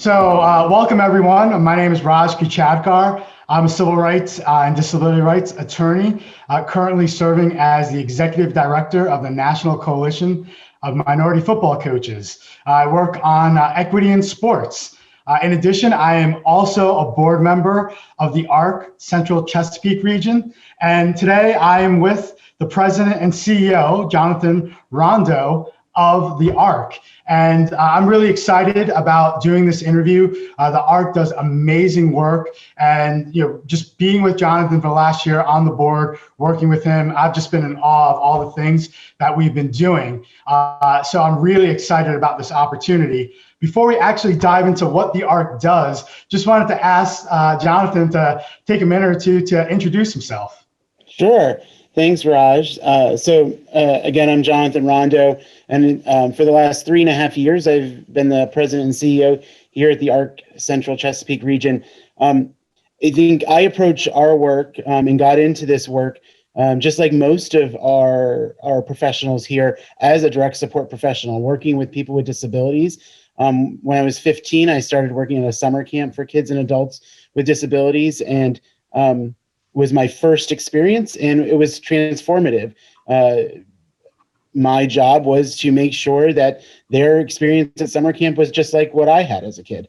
Welcome everyone. My name is Raj Kuchadkar. I'm a civil rights and disability rights attorney, currently serving as the executive director of the National Coalition of Minority Football Coaches. I work on equity in sports. In addition, I am also a board member of the ARC Central Chesapeake region. And today I am with the president and CEO, Jonathon Rondeau, of the ARC. And I'm really excited about doing this interview. The ARC does amazing work, and just being with Jonathon for the last year on the board, working with him, I've just been in awe of all the things that we've been doing. So I'm really excited about this opportunity. Before we actually dive into what the ARC does, just wanted to ask Jonathon to take a minute or two to introduce himself. Sure. Thanks, Raj. Again, I'm Jonathon Rondeau, and for the last 3.5 years, I've been the president and CEO here at the ARC Central Chesapeake region. I think I approach our work and got into this work just like most of our professionals here as a direct support professional, working with people with disabilities. When I was 15, I started working at a summer camp for kids and adults with disabilities, and was my first experience, and it was transformative. My job was to make sure that their experience at summer camp was just like what I had as a kid.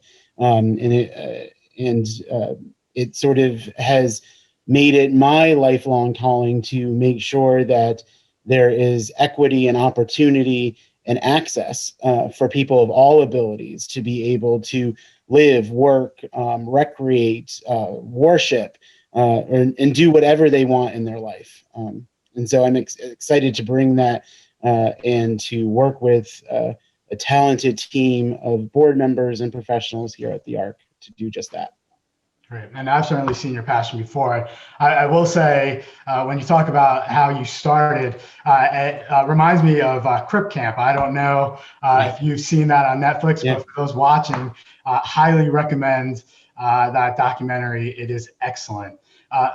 It sort of has made it my lifelong calling to make sure that there is equity and opportunity and access for people of all abilities to be able to live, work, recreate, worship, and do whatever they want in their life. And so I'm excited to bring that and to work with a talented team of board members and professionals here at the ARC to do just that. Great. And I've certainly seen your passion before. I will say, when you talk about how you started, it reminds me of Crip Camp. I don't know if you've seen that on Netflix, but for those watching, highly recommend that documentary. It is excellent.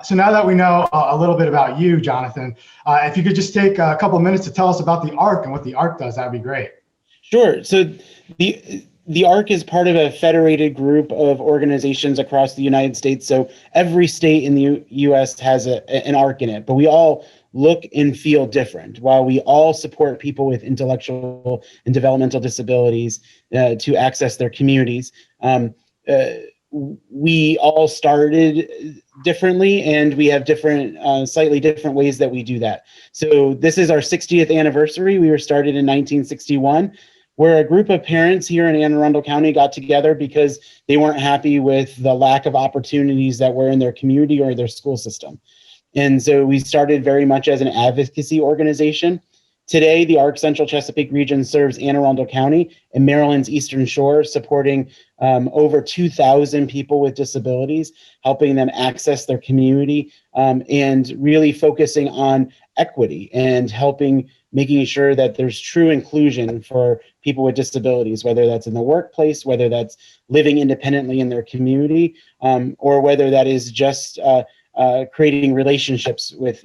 So now that we know a little bit about you, Jonathon, if you could just take a couple of minutes to tell us about the ARC and what the ARC does, that'd be great. Sure. So the ARC is part of a federated group of organizations across the United States. So every state in the U.S. has an ARC in it, but we all look and feel different. While we all support people with intellectual and developmental disabilities to access their communities, we all started differently, and we have different, slightly different ways that we do that. So this is our 60th anniversary. We were started in 1961, where a group of parents here in Anne Arundel County got together because they weren't happy with the lack of opportunities that were in their community or their school system. And so we started very much as an advocacy organization. Today, the ARC Central Chesapeake region serves Anne Arundel County and Maryland's Eastern Shore, supporting over 2,000 people with disabilities, helping them access their community, and really focusing on equity and making sure that there's true inclusion for people with disabilities, whether that's in the workplace, whether that's living independently in their community, or whether that is just creating relationships with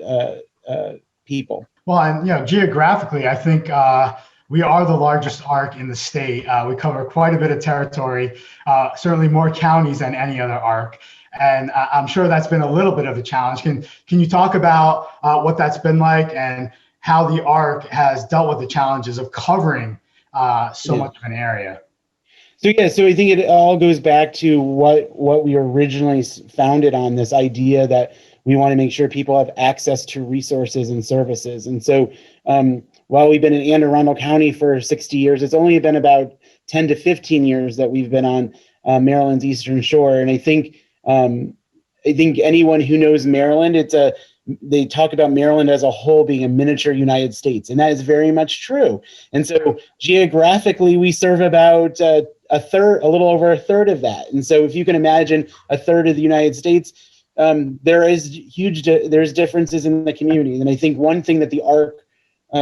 people. Well, and geographically, I think we are the largest ARC in the state. We cover quite a bit of territory, certainly more counties than any other ARC. And I'm sure that's been a little bit of a challenge. Can you talk about what that's been like and how the ARC has dealt with the challenges of covering so much of an area? So I think it all goes back to what we originally founded on, this idea that we want to make sure people have access to resources and services. And so while we've been in Anne Arundel County for 60 years, it's only been about 10 to 15 years that we've been on Maryland's Eastern Shore. And I think anyone who knows Maryland, they talk about Maryland as a whole being a miniature United States, and that is very much true. And so geographically, we serve about a little over a third of that. And so if you can imagine a third of the United States, there's differences in the community. And I think one thing that the ARC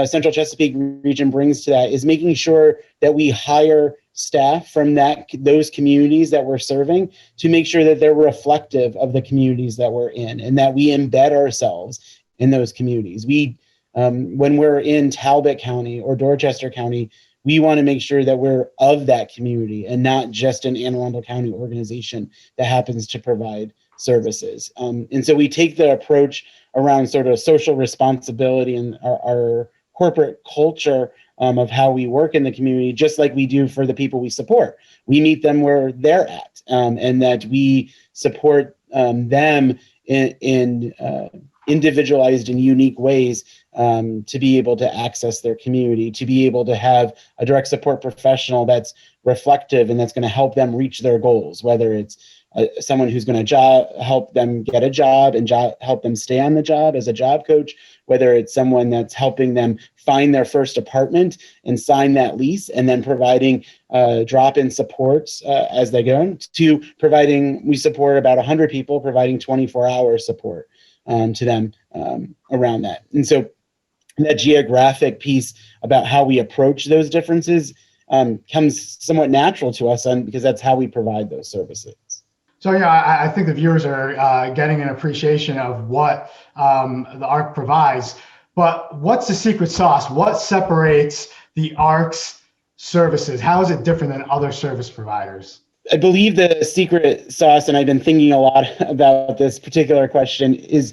Central Chesapeake region brings to that is making sure that we hire staff from those communities that we're serving to make sure that they're reflective of the communities that we're in, and that we embed ourselves in those communities. We When we're in Talbot County or Dorchester County, we want to make sure that we're of that community and not just an Anne Arundel County organization that happens to provide services. And so we take the approach around sort of social responsibility and our corporate culture of how we work in the community, just like we do for the people we support. We meet them where they're at, and that we support them in individualized and unique ways to be able to access their community, to be able to have a direct support professional that's reflective and that's going to help them reach their goals, whether it's someone who's going to help them get a job and help them stay on the job as a job coach, whether it's someone that's helping them find their first apartment and sign that lease, and then providing drop-in supports as they go, to providing, we support about 100 people, providing 24-hour support to them around that. And so that geographic piece about how we approach those differences comes somewhat natural to us, because that's how we provide those services. So yeah, I think the viewers are getting an appreciation of what the ARC provides, but what's the secret sauce? What separates the ARC's services? How is it different than other service providers? I believe the secret sauce, and I've been thinking a lot about this particular question, is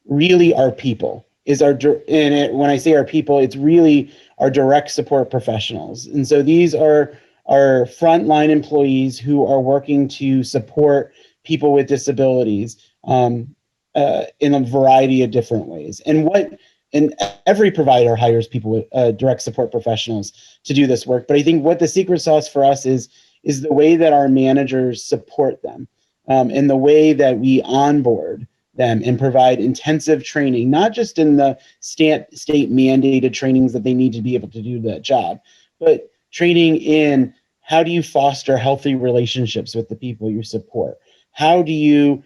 really our people. When I say our people, it's really our direct support professionals. And so these are our frontline employees who are working to support people with disabilities in a variety of different ways. And every provider hires people with direct support professionals to do this work. But I think what the secret sauce for us is the way that our managers support them, and the way that we onboard them and provide intensive training, not just in the state mandated trainings that they need to be able to do that job, but training in how do you foster healthy relationships with the people you support? How do you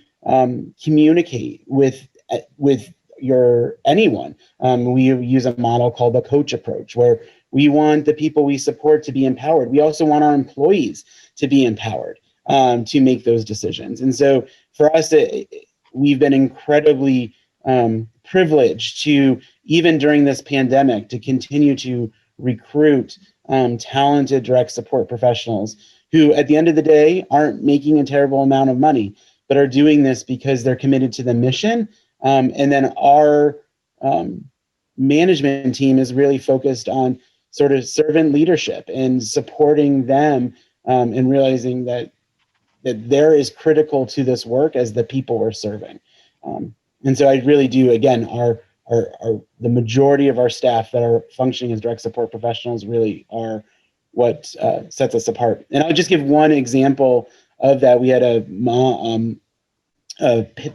communicate with anyone? We use a model called the coach approach, where we want the people we support to be empowered. We also want our employees to be empowered to make those decisions. And so for us, we've been incredibly privileged to, even during this pandemic, to continue to recruit talented direct support professionals who, at the end of the day, aren't making a terrible amount of money, but are doing this because they're committed to the mission. And then our management team is really focused on sort of servant leadership and supporting them, and realizing that there is critical to this work as the people we're serving. And so I really do, again, the majority of our staff that are functioning as direct support professionals really are what sets us apart. And I'll just give one example of that. We had a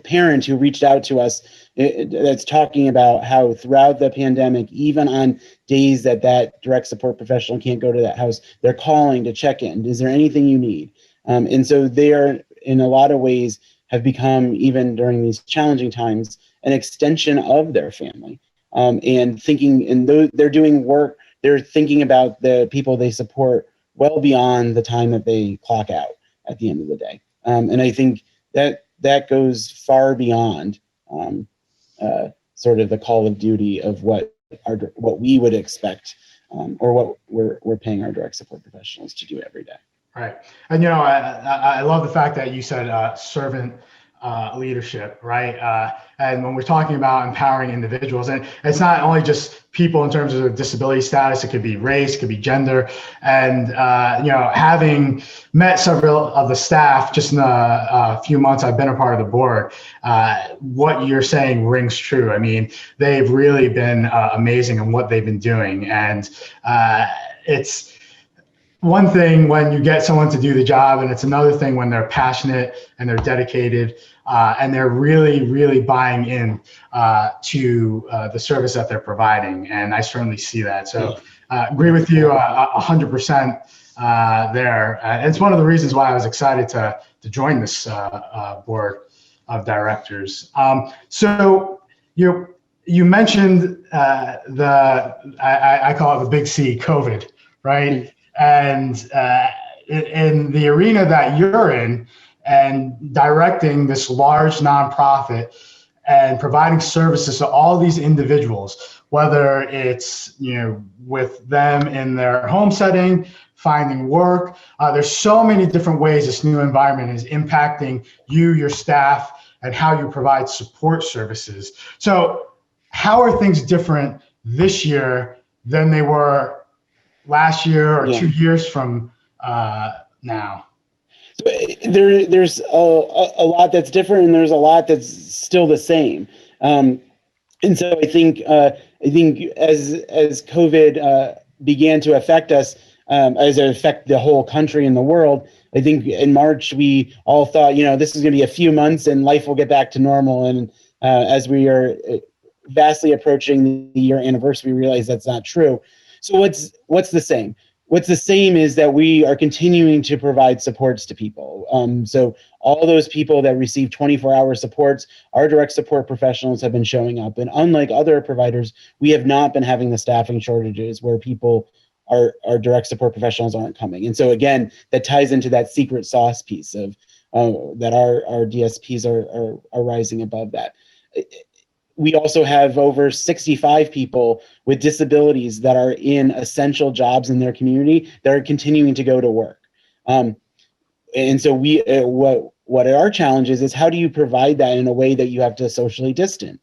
parent who reached out to us that's talking about how throughout the pandemic, even on days that direct support professional can't go to that house, they're calling to check in. Is there anything you need? And so they are, in a lot of ways, have become, even during these challenging times, an extension of their family, and thinking, and they're doing work, they're thinking about the people they support well beyond the time that they clock out at the end of the day. And I think that goes far beyond sort of the call of duty of what we would expect, or what we're paying our direct support professionals to do every day. Right. And, I love the fact that you said servant leadership, right? And when we're talking about empowering individuals, and it's not only just people in terms of disability status, it could be race, it could be gender. And, having met several of the staff just in the few months I've been a part of the board, what you're saying rings true. I mean, they've really been amazing in what they've been doing. And it's one thing when you get someone to do the job, and it's another thing when they're passionate and they're dedicated, and they're really, really buying in to the service that they're providing. And I certainly see that. So agree with you 100% there. It's one of the reasons why I was excited to join this board of directors. So you mentioned I call it the big C, COVID, right? And in the arena that you're in and directing this large nonprofit, and providing services to all these individuals, whether it's, with them in their home setting, finding work. There's so many different ways this new environment is impacting you, your staff, and how you provide support services. So how are things different this year than they were last year or 2 years from now? There's a lot that's different, and there's a lot that's still the same. And so I think as COVID began to affect us, as it affect the whole country and the world, I think in March we all thought, this is going to be a few months and life will get back to normal. And as we are vastly approaching the year anniversary, we realize that's not true. So what's the same? What's the same is that we are continuing to provide supports to people. So all those people that receive 24-hour supports, our direct support professionals have been showing up. And unlike other providers, we have not been having the staffing shortages where our direct support professionals aren't coming. And so again, that ties into that secret sauce piece of that our DSPs are rising above that. We also have over 65 people with disabilities that are in essential jobs in their community that are continuing to go to work. And so what are our challenges is how do you provide that in a way that you have to be socially distant?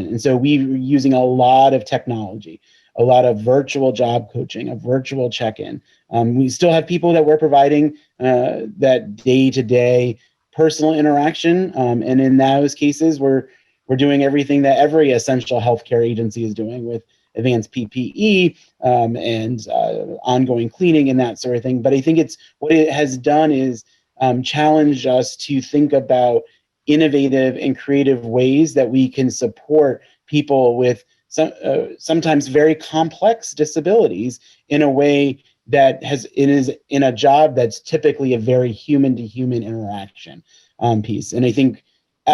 And so we're using a lot of technology, a lot of virtual job coaching, a virtual check-in. We still have people that we're providing that day-to-day personal interaction. And in those cases, we're doing everything that every essential healthcare agency is doing with advanced PPE and ongoing cleaning and that sort of thing. But I think what it has done is challenge us to think about innovative and creative ways that we can support people with sometimes very complex disabilities in a way that is in a job that's typically a very human-to-human interaction piece. And I think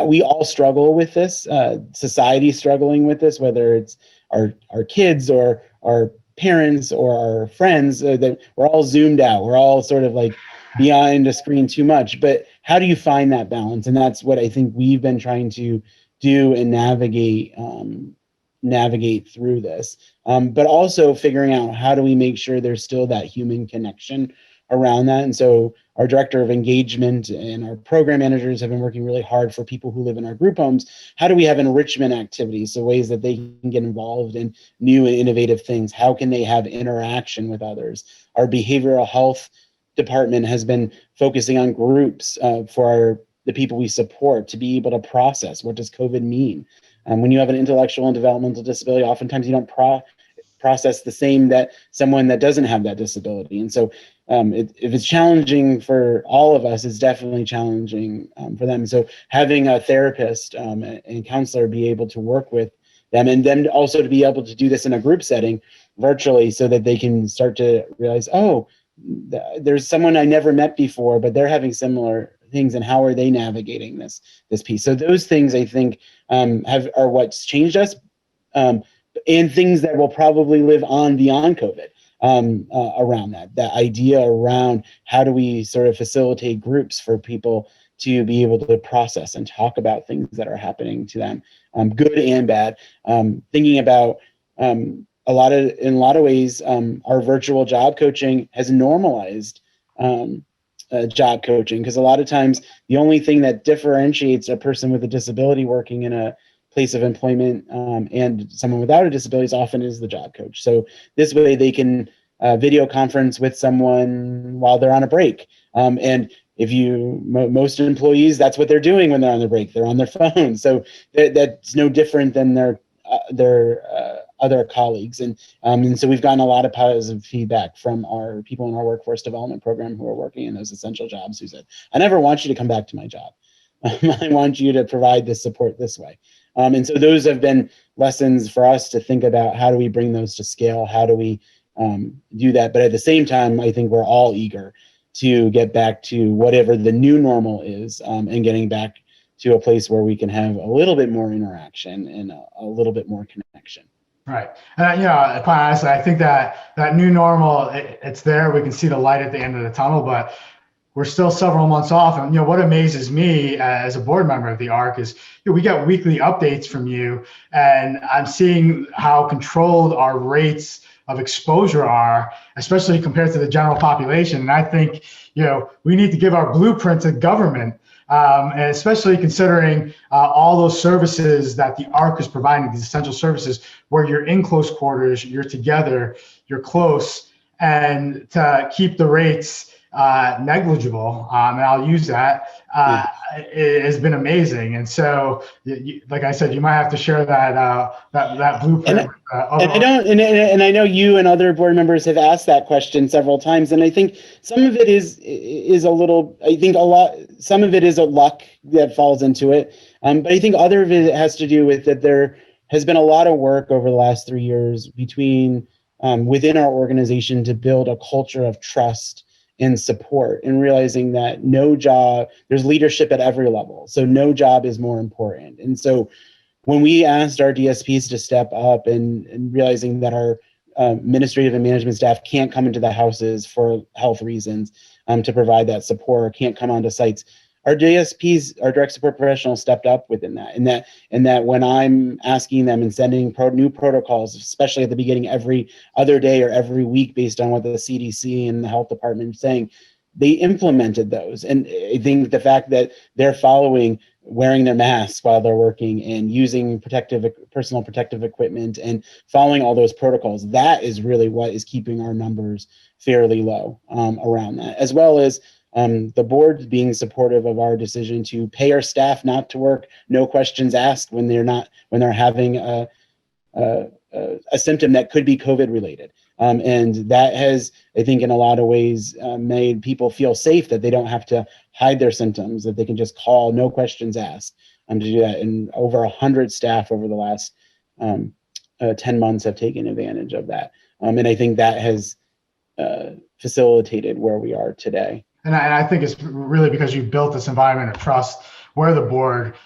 we all struggle with this. Society struggling with this, whether it's our kids or our parents or our friends. That we're all zoomed out. We're all sort of like behind a screen too much. But how do you find that balance? And that's what I think we've been trying to do and navigate through this. But also figuring out how do we make sure there's still that human connection around that. And so our director of engagement and our program managers have been working really hard for people who live in our group homes. How do we have enrichment activities, so ways that they can get involved in new and innovative things? How can they have interaction with others? Our behavioral health department has been focusing on groups for the people we support to be able to process what does COVID mean. When you have an intellectual and developmental disability, oftentimes you don't process the same that someone that doesn't have that disability. And so if it's challenging for all of us, it's definitely challenging for them. So having a therapist and counselor be able to work with them, and then also to be able to do this in a group setting virtually so that they can start to realize, oh, there's someone I never met before, but they're having similar things, and how are they navigating this piece? So those things I think are what's changed us, and things that will probably live on beyond COVID around that idea around how do we sort of facilitate groups for people to be able to process and talk about things that are happening to them, good and bad. Thinking about in a lot of ways, our virtual job coaching has normalized job coaching, because a lot of times the only thing that differentiates a person with a disability working in a place of employment and someone without a disability often is the job coach. So this way they can video conference with someone while they're on a break. And most employees, that's what they're doing when they're on their break. They're on their phone. So that's no different than their other colleagues. And so we've gotten a lot of positive feedback from our people in our workforce development program who are working in those essential jobs, who said, I never want you to come back to my job. I want you to provide this support this way. And so those have been lessons for us to think about, how do we bring those to scale? How do we do that? But at the same time, I think we're all eager to get back to whatever the new normal is, and getting back to a place where we can have a little bit more interaction and a little bit more connection. Right. And, quite honestly, I think that new normal, it's there. We can see the light at the end of the tunnel, but we're still several months off. And what amazes me as a board member of the ARC is we get weekly updates from you, and I'm seeing how controlled our rates of exposure are, especially compared to the general population. And I think we need to give our blueprint to government, and especially considering all those services that the ARC is providing, these essential services where you're in close quarters, you're together, you're close, and to keep the rates negligible, and I'll use that. It has been amazing, and so, like I said, you might have to share that blueprint. And I know you and other board members have asked that question several times, and I think some of it is a little. I think some of it is a luck that falls into it, but I think other of it has to do with that there has been a lot of work over the last 3 years within our organization to build a culture of trust and support, and realizing that there's leadership at every level. So no job is more important. And so when we asked our DSPs to step up and realizing that our administrative and management staff can't come into the houses for health reasons to provide that support, or can't come onto sites, our DSPs, our direct support professionals, stepped up within that. And that when I'm asking them and sending new protocols, especially at the beginning, every other day or every week, based on what the CDC and the health department is saying, they implemented those. And I think the fact that they're following, wearing their masks while they're working and using personal protective equipment and following all those protocols, that is really what is keeping our numbers fairly low around that, as well as the board being supportive of our decision to pay our staff not to work, no questions asked, when they're having a symptom that could be COVID related. And that has, I think, in a lot of ways made people feel safe, that they don't have to hide their symptoms, that they can just call, no questions asked, to do that. And over 100 staff over the last 10 months have taken advantage of that. And I think that has facilitated where we are today. And I think it's really because you built this environment of trust where the board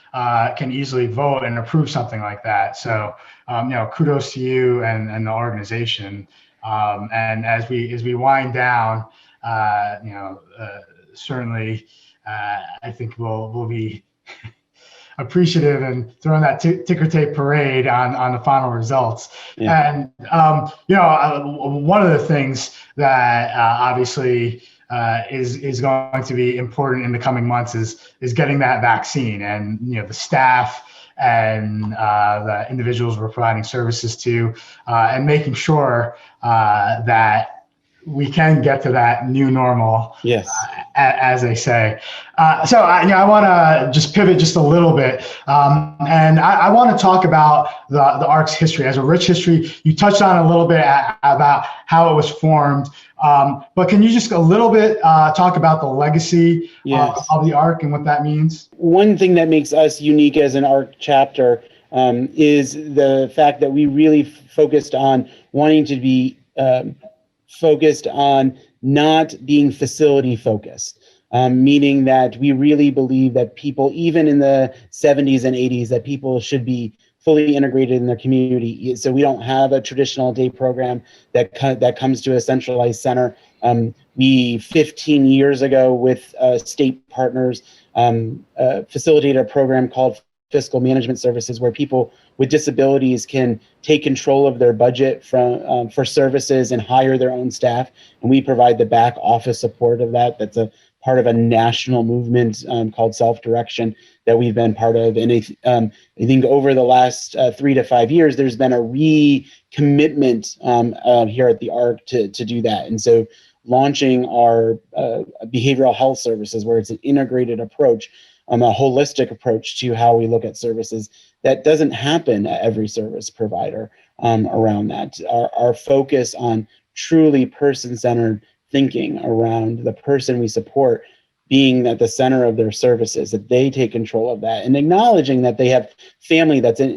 can easily vote and approve something like that. So, kudos to you and the organization. And as we wind down, certainly, I think we'll be appreciative and throwing that ticker tape parade on the final results. Yeah. And one of the things that obviously is going to be important in the coming months is getting that vaccine, and the staff and the individuals we're providing services to, and making sure that we can get to that new normal. Yes. As they say. So I want to just pivot just a little bit, and I want to talk about the ARC's history. As a rich history, you touched on a little bit about how it was formed, but can you just a little bit talk about the legacy of the ARC and what that means? One thing that makes us unique as an ARC chapter is the fact that we really focused on wanting to be focused on not being facility focused, meaning that we really believe that people, even in the 70s and 80s, that people should be fully integrated in their community. So we don't have a traditional day program that comes to a centralized center. We 15 years ago with state partners facilitated a program called Fiscal Management Services, where people with disabilities can take control of their budget for services and hire their own staff. And we provide the back office support of that. That's a part of a national movement called Self-Direction that we've been part of. And I think over the last 3 to 5 years, there's been a recommitment here at the ARC to do that. And so launching our behavioral health services, where it's an integrated approach, a holistic approach to how we look at services that doesn't happen at every service provider around that. Our focus on truly person-centered thinking around the person we support being at the center of their services, that they take control of that, and acknowledging that they have family that's an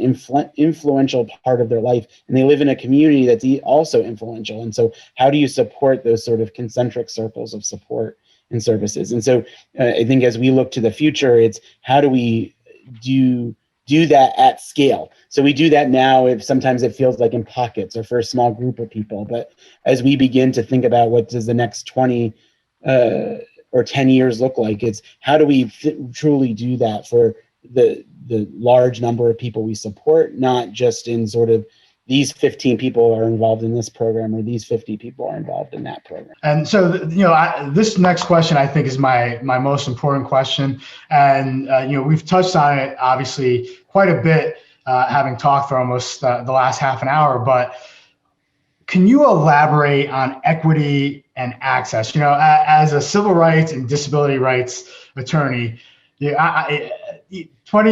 influential part of their life, and they live in a community that's also influential. And so how do you support those sort of concentric circles of support and services? And so I think as we look to the future, it's how do we do that at scale? So we do that now, if sometimes it feels like in pockets or for a small group of people. But as we begin to think about what does the next 20 or 10 years look like. It's how do we truly do that for the large number of people we support, not just in sort of these 15 people are involved in this program or these 50 people are involved in that program. And so, this next question I think is my most important question. And, we've touched on it obviously quite a bit, having talked for almost the last half an hour, but can you elaborate on equity and access? As a civil rights and disability rights attorney, 20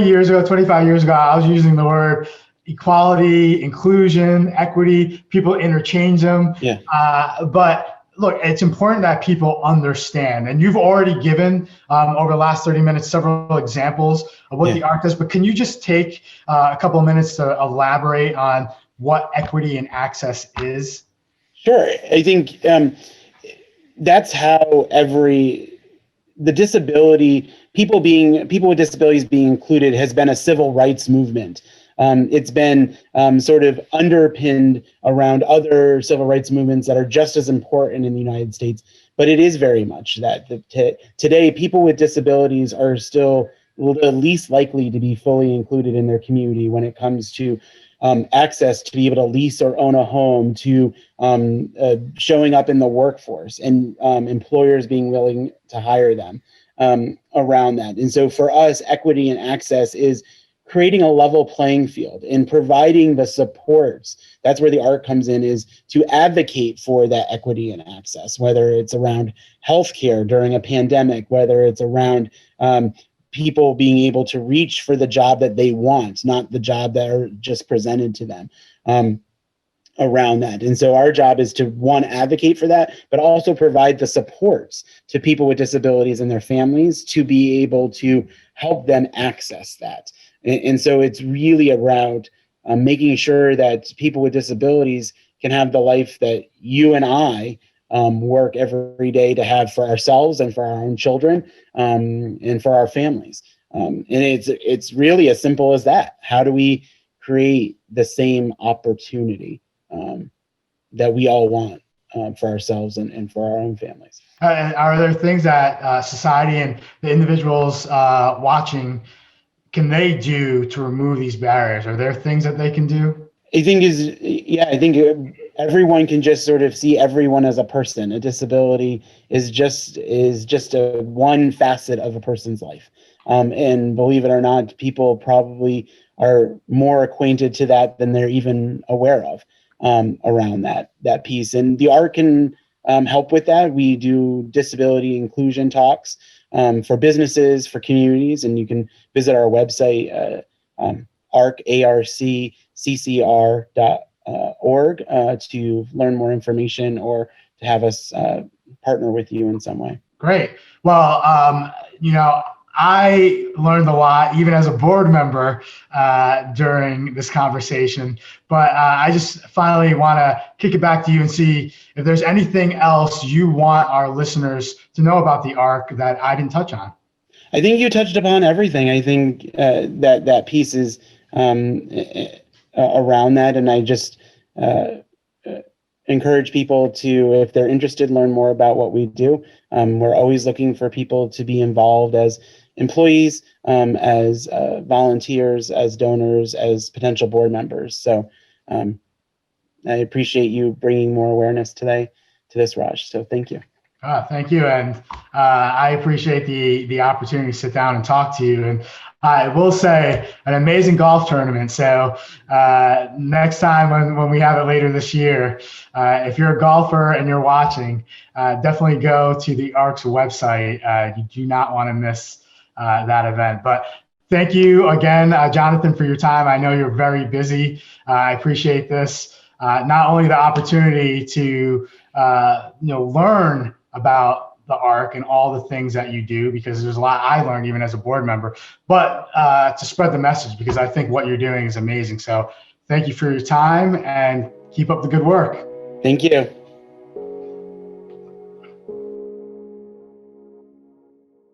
years ago, 25 years ago, I was using the word equality, inclusion, equity. People interchange them. Yeah. But look, it's important that people understand. And you've already given, over the last 30 minutes, several examples of what the ARC does. But can you just take a couple of minutes to elaborate on what equity and access is? Sure. I think that's how people with disabilities being included has been a civil rights movement. It's been sort of underpinned around other civil rights movements that are just as important in the United States, but it is very much that today people with disabilities are still the least likely to be fully included in their community when it comes to access to be able to lease or own a home, to showing up in the workforce, and employers being willing to hire them around that. And so for us, equity and access is creating a level playing field and providing the supports. That's where the ARC comes in, is to advocate for that equity and access, whether it's around healthcare during a pandemic, whether it's around people being able to reach for the job that they want, not the job that are just presented to them around that. And so our job is to, one, advocate for that, but also provide the supports to people with disabilities and their families to be able to help them access that. And so it's really around making sure that people with disabilities can have the life that you and I work every day to have for ourselves and for our own children, and for our families. And it's really as simple as that. How do we create the same opportunity that we all want for ourselves and for our own families? Are there things that society and the individuals watching, can they do to remove these barriers? Are there things that they can do? I think everyone can just sort of see everyone as a person. A disability is just a one facet of a person's life. And believe it or not, people probably are more acquainted to that than they're even aware of around that piece. And the ARC can help with that. We do disability inclusion talks for businesses, for communities, and you can visit our website, arccr.org, to learn more information or to have us partner with you in some way. Great. Well, I learned a lot, even as a board member, during this conversation. But I just finally want to kick it back to you and see if there's anything else you want our listeners to know about the ARC that I didn't touch on. I think you touched upon everything. I think that piece is around that, and I just encourage people to, if they're interested, learn more about what we do. We're always looking for people to be involved as employees, as volunteers, as donors, as potential board members. So I appreciate you bringing more awareness today to this, Raj. So thank you. Thank you. And I appreciate the opportunity to sit down and talk to you. And I will say, an amazing golf tournament. So next time when we have it later this year, if you're a golfer and you're watching, definitely go to the ARC's website. You do not want to miss that event. But thank you again, Jonathon, for your time. I know you're very busy. I appreciate this. Not only the opportunity to learn about the ARC and all the things that you do, because there's a lot I learned even as a board member, but to spread the message, because I think what you're doing is amazing. So thank you for your time and keep up the good work. Thank you.